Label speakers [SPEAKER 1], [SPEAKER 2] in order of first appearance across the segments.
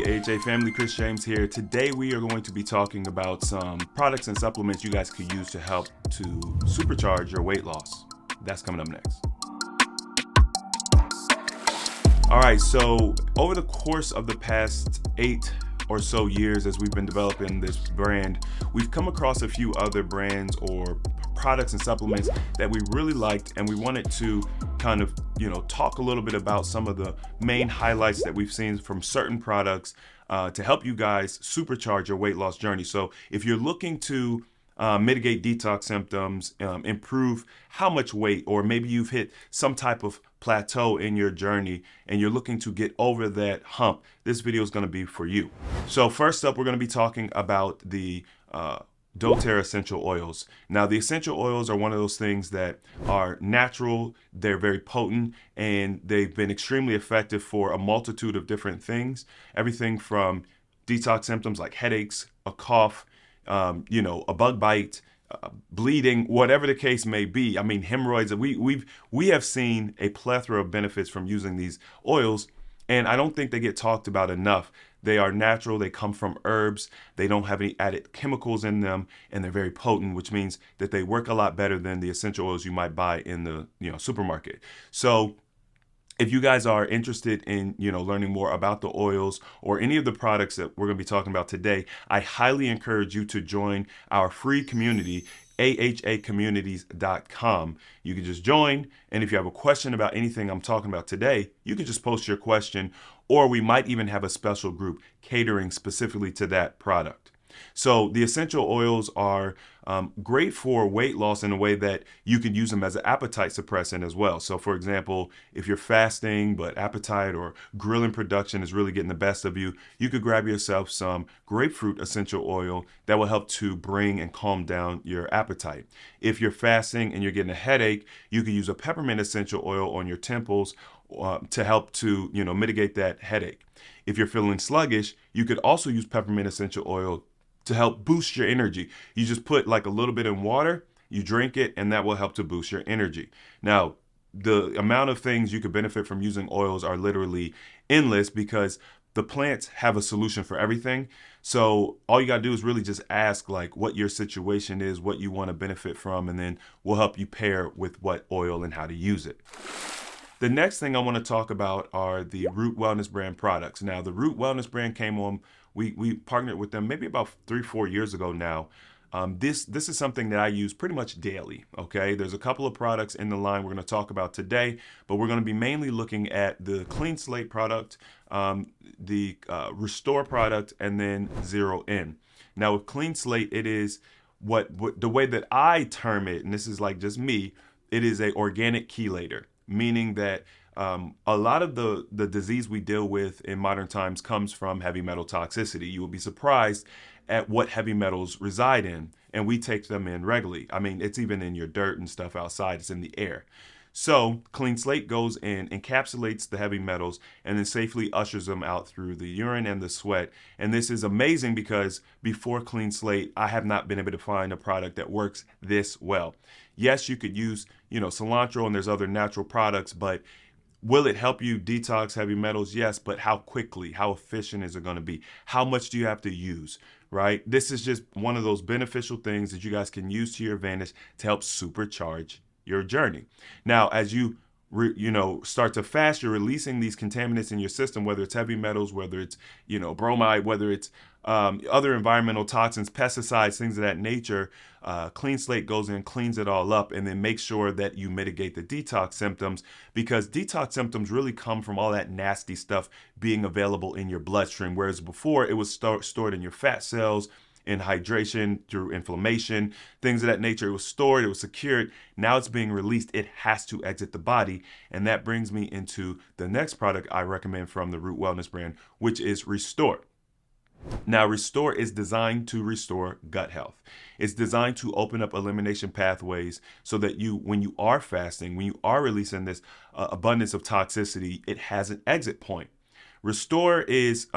[SPEAKER 1] Hey AJ family, Chris James here. Today we are going to be talking about some products and supplements you guys could use to help to supercharge your weight loss. That's coming up next. All right, so over the course of the past 8 or so years as we've been developing this brand, we've come across a few other brands or products and supplements that we really liked, and we wanted to kind of, talk a little bit about some of the main highlights that we've seen from certain products to help you guys supercharge your weight loss journey. So if you're looking to mitigate detox symptoms, improve how much weight, or maybe you've hit some type of plateau in your journey and you're looking to get over that hump, this video is going to be for you. So first up, we're going to be talking about the doTERRA essential oils. Now, the essential oils are one of those things that are natural, they're very potent, and they've been extremely effective for a multitude of different things. Everything from detox symptoms like headaches, a cough, a bug bite, bleeding, whatever the case may be. I mean, hemorrhoids. We have seen a plethora of benefits from using these oils, and I don't think they get talked about enough. They are natural, they come from herbs, they don't have any added chemicals in them, and they're very potent, which means that they work a lot better than the essential oils you might buy in the supermarket. So if you guys are interested in learning more about the oils or any of the products that we're going to be talking about today, I highly encourage you to join our free community, ahacommunities.com. You can just join, and if you have a question about anything I'm talking about today, you can just post your question, or we might even have a special group catering specifically to that product. So the essential oils are great for weight loss in a way that you can use them as an appetite suppressant as well. So for example, if you're fasting but appetite or ghrelin production is really getting the best of you, you could grab yourself some grapefruit essential oil that will help to bring and calm down your appetite. If you're fasting and you're getting a headache, you could use a peppermint essential oil on your temples to help to mitigate that headache. If you're feeling sluggish, you could also use peppermint essential oil to help boost your energy. You just put like a little bit in water, you drink it, and that will help to boost your energy. Now, the amount of things you could benefit from using oils are literally endless because the plants have a solution for everything. So all you gotta do is really just ask like what your situation is, what you want to benefit from, and then we'll help you pair with what oil and how to use it. The next thing I want to talk about are the Root Wellness brand products. Now, the Root Wellness brand came on, we partnered with them maybe about 3-4 years ago now. This is something that I use pretty much daily, okay? There's a couple of products in the line we're going to talk about today, but we're going to be mainly looking at the Clean Slate product, the Restore product, and then Zero In. Now, with Clean Slate, it is what the way that I term it, and this is like just me, it is a organic chelator. Meaning that a lot of the disease we deal with in modern times comes from heavy metal toxicity. You will be surprised at what heavy metals reside in, and we take them in regularly. I mean, it's even in your dirt and stuff outside. It's in the air. So Clean Slate goes in, encapsulates the heavy metals, and then safely ushers them out through the urine and the sweat. And this is amazing because before Clean Slate, I have not been able to find a product that works this well. Yes, you could use, cilantro and there's other natural products, but will it help you detox heavy metals? Yes, but how quickly, how efficient is it going to be? How much do you have to use, right? This is just one of those beneficial things that you guys can use to your advantage to help supercharge your journey. Now, as you start to fast, you're releasing these contaminants in your system, whether it's heavy metals, whether it's bromide, whether it's other environmental toxins, pesticides, things of that nature. Clean Slate goes in, cleans it all up, and then makes sure that you mitigate the detox symptoms, because detox symptoms really come from all that nasty stuff being available in your bloodstream, whereas before it was stored in your fat cells, in hydration, through inflammation, things of that nature. It was stored, it was secured. Now it's being released. It has to exit the body. And that brings me into the next product I recommend from the Root Wellness brand, which is Restore. Now, Restore is designed to restore gut health. It's designed to open up elimination pathways so that when you are fasting, when you are releasing this abundance of toxicity, it has an exit point. Restore has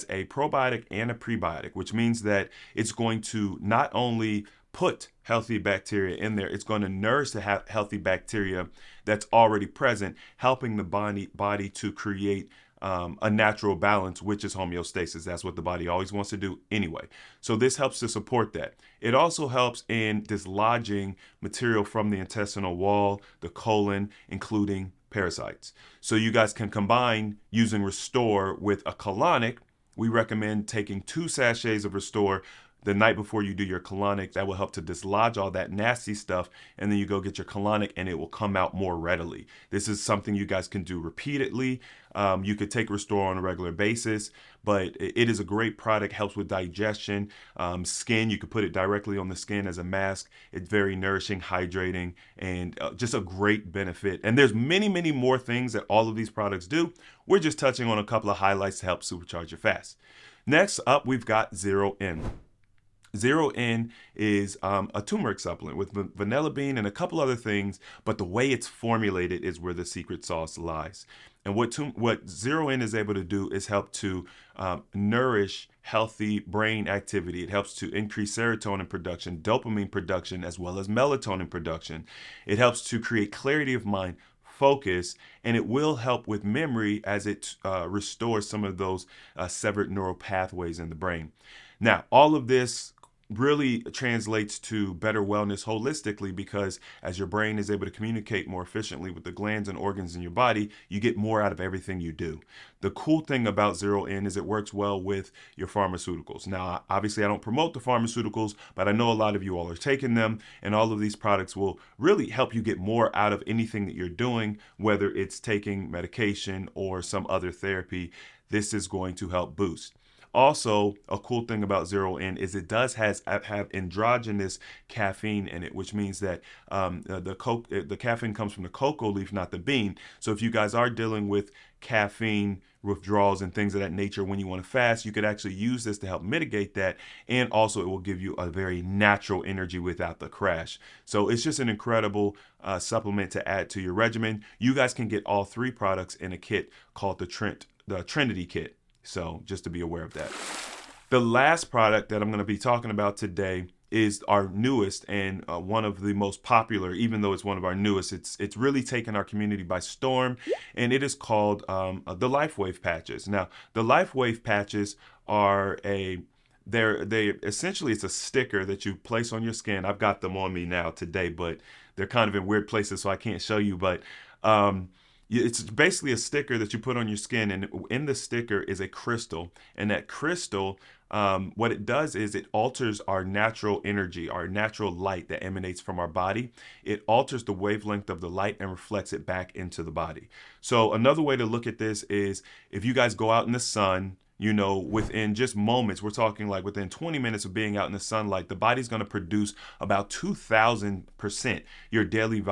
[SPEAKER 1] a probiotic and a prebiotic, which means that it's going to not only put healthy bacteria in there, it's going to nourish the healthy bacteria that's already present, helping the body to create a natural balance, which is homeostasis. That's what the body always wants to do anyway. So this helps to support that. It also helps in dislodging material from the intestinal wall, the colon, including parasites. So you guys can combine using Restore with a colonic. We recommend taking 2 sachets of Restore the night before you do your colonic. That will help to dislodge all that nasty stuff, and then you go get your colonic and it will come out more readily. This is something you guys can do repeatedly. You could take Restore on a regular basis, but it is a great product, helps with digestion, skin. You could put it directly on the skin as a mask. It's very nourishing, hydrating, and just a great benefit. And there's many, many more things that all of these products do. We're just touching on a couple of highlights to help supercharge your fast. Next up, we've got Zero In. Zero In is a turmeric supplement with vanilla bean and a couple other things, but the way it's formulated is where the secret sauce lies. And what Zero In is able to do is help to nourish healthy brain activity. It helps to increase serotonin production, dopamine production, as well as melatonin production. It helps to create clarity of mind, focus, and it will help with memory as it restores some of those severed neural pathways in the brain. Now, all of this really translates to better wellness holistically, because as your brain is able to communicate more efficiently with the glands and organs in your body, you get more out of everything you do. The cool thing about Zero In is it works well with your pharmaceuticals. Now, obviously, I don't promote the pharmaceuticals, but I know a lot of you all are taking them, and all of these products will really help you get more out of anything that you're doing, whether it's taking medication or some other therapy. This is going to help boost. Also, a cool thing about Zero In is it does have endogenous caffeine in it, which means that the caffeine comes from the cocoa leaf, not the bean. So if you guys are dealing with caffeine withdrawals and things of that nature when you want to fast, you could actually use this to help mitigate that. And also it will give you a very natural energy without the crash. So it's just an incredible supplement to add to your regimen. You guys can get all 3 products in a kit called the Trinity Kit. So just to be aware of that. The last product that I'm going to be talking about today is our newest and one of the most popular. Even though it's one of our newest, it's really taken our community by storm, and it is called the Lightwave patches. Now, the Lightwave patches are they essentially, it's a sticker that you place on your skin. I've got them on me now today, but they're kind of in weird places, so I can't show you. But it's basically a sticker that you put on your skin, and in the sticker is a crystal. And that crystal, what it does is it alters our natural energy, our natural light that emanates from our body. It alters the wavelength of the light and reflects it back into the body. So another way to look at this is if you guys go out in the sun, within just moments, we're talking like within 20 minutes of being out in the sunlight, the body's going to produce about 2,000% your daily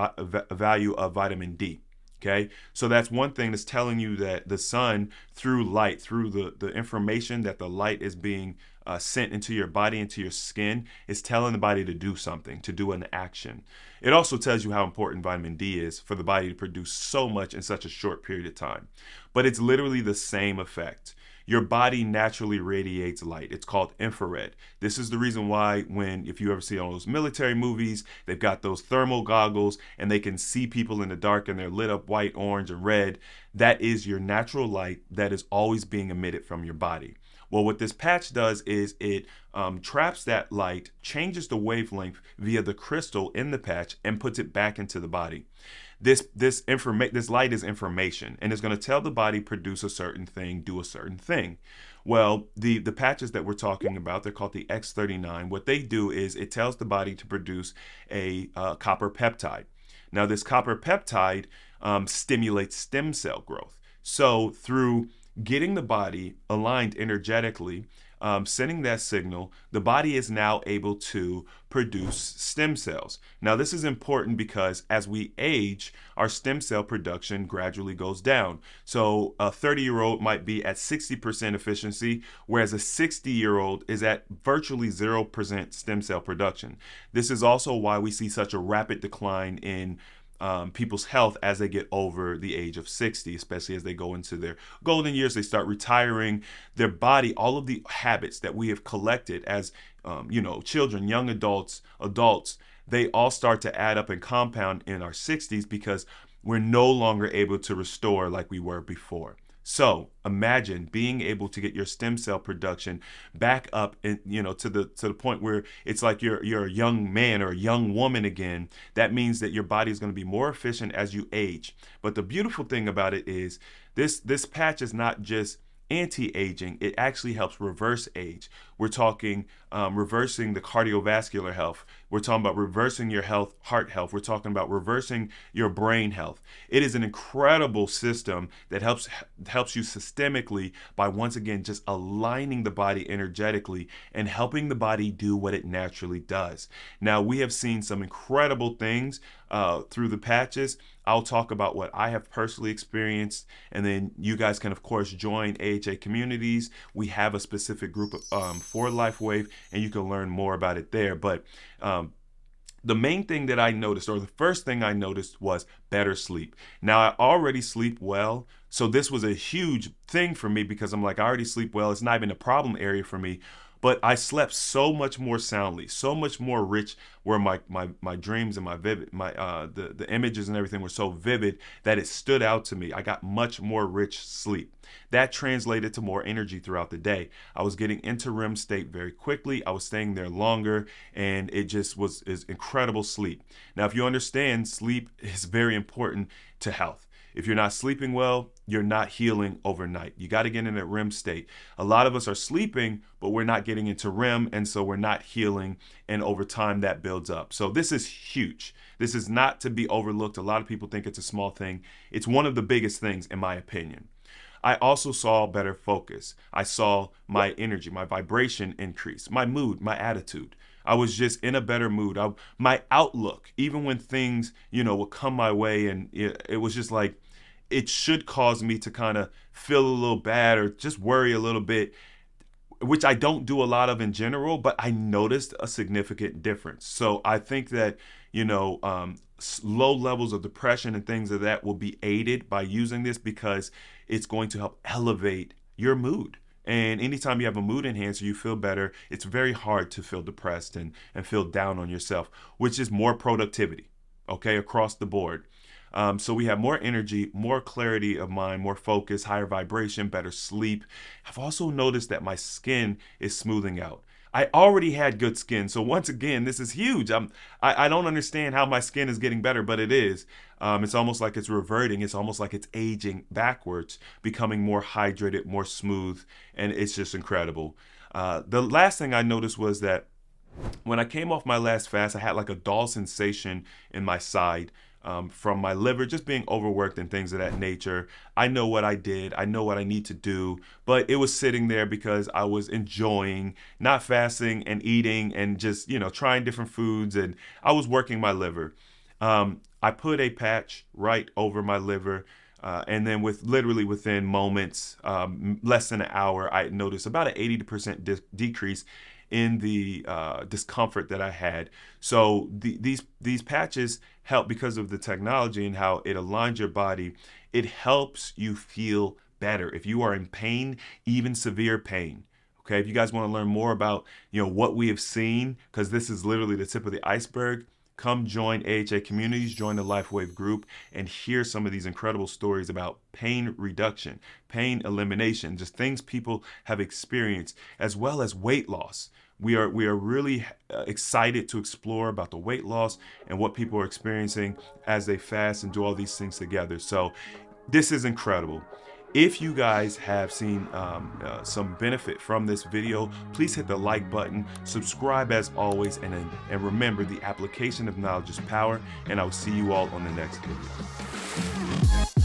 [SPEAKER 1] value of vitamin D. Okay, so that's one thing that's telling you that the sun, through light, through the information that the light is being sent into your body, into your skin, is telling the body to do something, to do an action. It also tells you how important vitamin D is for the body to produce so much in such a short period of time. But it's literally the same effect. Your body naturally radiates light. It's called infrared. This is the reason why if you ever see all those military movies, they've got those thermal goggles and they can see people in the dark and they're lit up white, orange, and red. That is your natural light that is always being emitted from your body. Well, what this patch does is it traps that light, changes the wavelength via the crystal in the patch, and puts it back into the body. This light is information, and it's going to tell the body produce a certain thing, do a certain thing. Well, the patches that we're talking about, they're called the X39. What they do is it tells the body to produce a copper peptide. Now, this copper peptide stimulates stem cell growth. So through getting the body aligned energetically, sending that signal, the body is now able to produce stem cells. Now, this is important because as we age, our stem cell production gradually goes down. So a 30-year-old might be at 60% efficiency, whereas a 60-year-old is at virtually 0% stem cell production. This is also why we see such a rapid decline in people's health as they get over the age of 60, especially as they go into their golden years. They start retiring. Their body, all of the habits that we have collected as children, young adults, they all start to add up and compound in our 60s because we're no longer able to restore like we were before. So imagine being able to get your stem cell production back up, and to the point where it's like you're a young man or a young woman again. That means that your body is going to be more efficient as you age. But the beautiful thing about it is this patch is not just anti-aging, it actually helps reverse age. We're talking reversing the cardiovascular health. We're talking about reversing your heart health. We're talking about reversing your brain health. It is an incredible system that helps you systemically by, once again, just aligning the body energetically and helping the body do what it naturally does. Now, we have seen some incredible things through the patches. I'll talk about what I have personally experienced, and then you guys can, of course, join AHA communities. We have a specific group for Lightwave, and you can learn more about it there. But the main thing that I noticed, or the first thing I noticed, was better sleep. Now, I already sleep well, so this was a huge thing for me because I'm like, I already sleep well. It's not even a problem area for me. But I slept so much more soundly, so much more rich, where my dreams and the images and everything were so vivid that it stood out to me. I got much more rich sleep. That translated to more energy throughout the day. I was getting into REM state very quickly. I was staying there longer, and it just is incredible sleep. Now, if you understand, sleep is very important to health. If you're not sleeping well, you're not healing overnight. You got to get in that REM state. A lot of us are sleeping, but we're not getting into REM, and so we're not healing, and over time that builds up. So this is huge. This is not to be overlooked. A lot of people think it's a small thing. It's one of the biggest things, in my opinion. I also saw better focus. I saw my energy, my vibration increase, my mood, my attitude. I was just in a better mood. My outlook, even when things, would come my way, and it was just like, it should cause me to kind of feel a little bad or just worry a little bit, which I don't do a lot of in general, but I noticed a significant difference. So I think that, low levels of depression and things of that will be aided by using this, because it's going to help elevate your mood. And anytime you have a mood enhancer, you feel better. It's very hard to feel depressed and feel down on yourself, which is more productivity, okay, across the board. So we have more energy, more clarity of mind, more focus, higher vibration, better sleep. I've also noticed that my skin is smoothing out. I already had good skin, so once again, this is huge. I don't understand how my skin is getting better, but it is. It's almost like it's reverting. It's almost like it's aging backwards, becoming more hydrated, more smooth, and it's just incredible. The last thing I noticed was that when I came off my last fast, I had like a dull sensation in my side. From my liver just being overworked and things of that nature. I know what I did. I know what I need to do, but it was sitting there because I was enjoying not fasting and eating and just, trying different foods, and I was working my liver. I put a patch right over my liver, and then literally within moments, less than an hour, I noticed about an 80% decrease in the discomfort that I had. So these patches help because of the technology and how it aligns your body. It helps you feel better if you are in pain, even severe pain. Okay, if you guys want to learn more about what we have seen, because this is literally the tip of the iceberg, come join AHA communities, join the Lightwave group, and hear some of these incredible stories about pain reduction, pain elimination, just things people have experienced, as well as weight loss. We are really excited to explore about the weight loss and what people are experiencing as they fast and do all these things together. So this is incredible. If you guys have seen some benefit from this video, please hit the like button, subscribe as always, and remember, the application of knowledge is power, and I will see you all on the next video.